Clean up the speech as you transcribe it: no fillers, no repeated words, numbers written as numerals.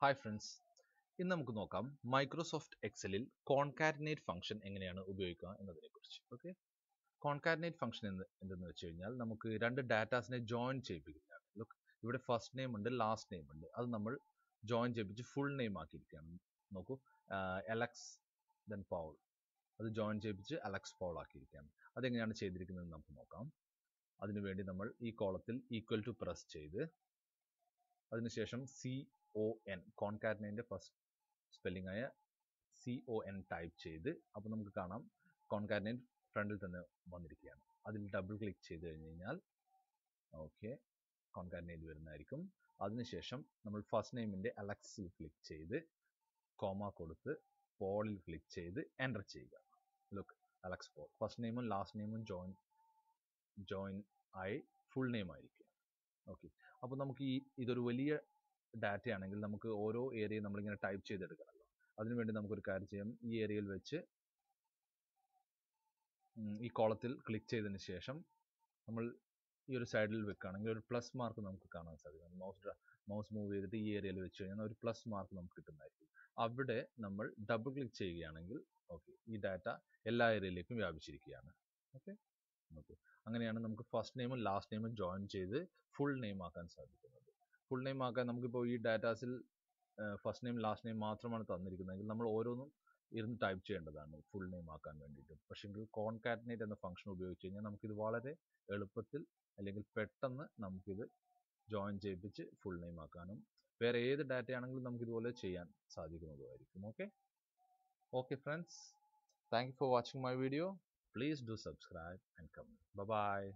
Hi friends, ഇന്ന് നമുക്ക് നോക്കാം മൈക്രോസോഫ്റ്റ് എക്സലിൽ കോൺകാറ്റിനേറ്റ് ഫംഗ്ഷൻ എങ്ങനെയാണ് ഉപയോഗിക്കുക എന്നതിനെക്കുറിച്ച്. ഓക്കെ, കോൺകാറ്റിനേറ്റ് ഫംഗ്ഷൻ എന്തെന്ന് വെച്ച് കഴിഞ്ഞാൽ നമുക്ക് രണ്ട് ഡാറ്റാസിനെ ജോയിൻ ചെയ്യിപ്പിക്കുന്നതാണ്. ലുക്ക്, ഇവിടെ ഫസ്റ്റ് നെയിം ഉണ്ട്, ലാസ്റ്റ് നെയിം ഉണ്ട്. അത് നമ്മൾ ജോയിൻ ചെയ്യിപ്പിച്ച് ഫുൾ നെയിം ആക്കിയിരിക്കുകയാണ്. നോക്കൂ, അലക്സ് ദെൻ പൗൾ, അത് ജോയിൻ ചെയ്യിപ്പിച്ച് അലക്സ് പൗൾ ആക്കിയിരിക്കുകയാണ്. അതെങ്ങനെയാണ് ചെയ്തിരിക്കുന്നത് നമുക്ക് നോക്കാം. അതിനുവേണ്ടി നമ്മൾ ഈ കോളത്തിൽ ഈക്വൽ ടു പ്രസ് ചെയ്ത് അതിനുശേഷം CON കോൺകാറ്റിനേറ്റിൻ്റെ ഫസ്റ്റ് സ്പെല്ലിംഗ് ആയ CON ടൈപ്പ് ചെയ്ത് അപ്പോൾ നമുക്ക് കാണാം കോൺകാറ്റിനേറ്റ് ഫ്രണ്ടിൽ തന്നെ വന്നിരിക്കുകയാണ്. അതിൽ ഡബിൾ ക്ലിക്ക് ചെയ്ത് കഴിഞ്ഞ് കഴിഞ്ഞാൽ ഓക്കെ കോൺകാറ്റിനേറ്റ് വരുന്നതായിരിക്കും. അതിനുശേഷം നമ്മൾ ഫസ്റ്റ് നെയിമിൻ്റെ അലക്സിൽ ക്ലിക്ക് ചെയ്ത് കോമ കൊടുത്ത് പോളിൽ ക്ലിക്ക് ചെയ്ത് എൻ്റർ ചെയ്യുക. ലുക്ക്, അലക്സ് പോൾ, ഫസ്റ്റ് നെയിമും ലാസ്റ്റ് നെയിമും ജോയിൻ ആയി ഫുൾ നെയിം ആയിരിക്കുക. ഓക്കെ, അപ്പോൾ നമുക്ക് ഇതൊരു വലിയ ഡാറ്റ ആണെങ്കിൽ നമുക്ക് ഓരോ ഏരിയയും നമ്മളിങ്ങനെ ടൈപ്പ് ചെയ്തെടുക്കണമല്ലോ. അതിനുവേണ്ടി നമുക്കൊരു കാര്യം ചെയ്യാം. ഈ ഏരിയയിൽ വെച്ച് ഈ കോളത്തിൽ ക്ലിക്ക് ചെയ്തതിന് ശേഷം നമ്മൾ ഈ ഒരു സൈഡിൽ വെക്കുകയാണെങ്കിൽ ഒരു പ്ലസ് മാർക്ക് നമുക്ക് കാണാൻ സാധിക്കും. മൗസ് മൂവ് ചെയ്തിട്ട് ഈ ഏരിയയിൽ വെച്ച് കഴിഞ്ഞാൽ ഒരു പ്ലസ് മാർക്ക് നമുക്ക് കിട്ടുന്നതായിരിക്കും. അവിടെ നമ്മൾ ഡബിൾ ക്ലിക്ക് ചെയ്യുകയാണെങ്കിൽ ഓക്കെ, ഈ ഡാറ്റ എല്ലാ ഏരിയയിലേക്കും വ്യാപിച്ചിരിക്കുകയാണ്. ഓക്കെ, അങ്ങനെയാണ് നമുക്ക് ഫസ്റ്റ് നെയിമും ലാസ്റ്റ് നെയിമും ജോയിൻ ചെയ്ത് ഫുൾ നെയിം ആക്കാൻ സാധിക്കുന്നത്. ഫുൾ നെയിം ആക്കാൻ നമുക്കിപ്പോൾ ഈ ഡാറ്റാസിൽ ഫസ്റ്റ് നെയിം ലാസ്റ്റ് നെയിം മാത്രമാണ് തന്നിരിക്കുന്നതെങ്കിൽ നമ്മൾ ഓരോന്നും ഇരുന്ന് ടൈപ്പ് ചെയ്യേണ്ടതാണ് ഫുൾ നെയിം ആക്കാൻ വേണ്ടിയിട്ട്. പക്ഷേങ്കിൽ കോൺകാറ്റിനേറ്റ് എന്ന ഫംഗ്ഷൻ ഉപയോഗിച്ച് കഴിഞ്ഞാൽ നമുക്കിത് വളരെ എളുപ്പത്തിൽ അല്ലെങ്കിൽ പെട്ടെന്ന് നമുക്കിത് ജോയിൻ ചെയ്യിപ്പിച്ച് ഫുൾ നെയിം ആക്കാനും വേറെ ഏത് ഡാറ്റ ആണെങ്കിലും നമുക്കിതുപോലെ ചെയ്യാൻ സാധിക്കുന്നതുമായിരിക്കും. Okay friends, thank you for watching my video. Please do subscribe and comment. Bye bye.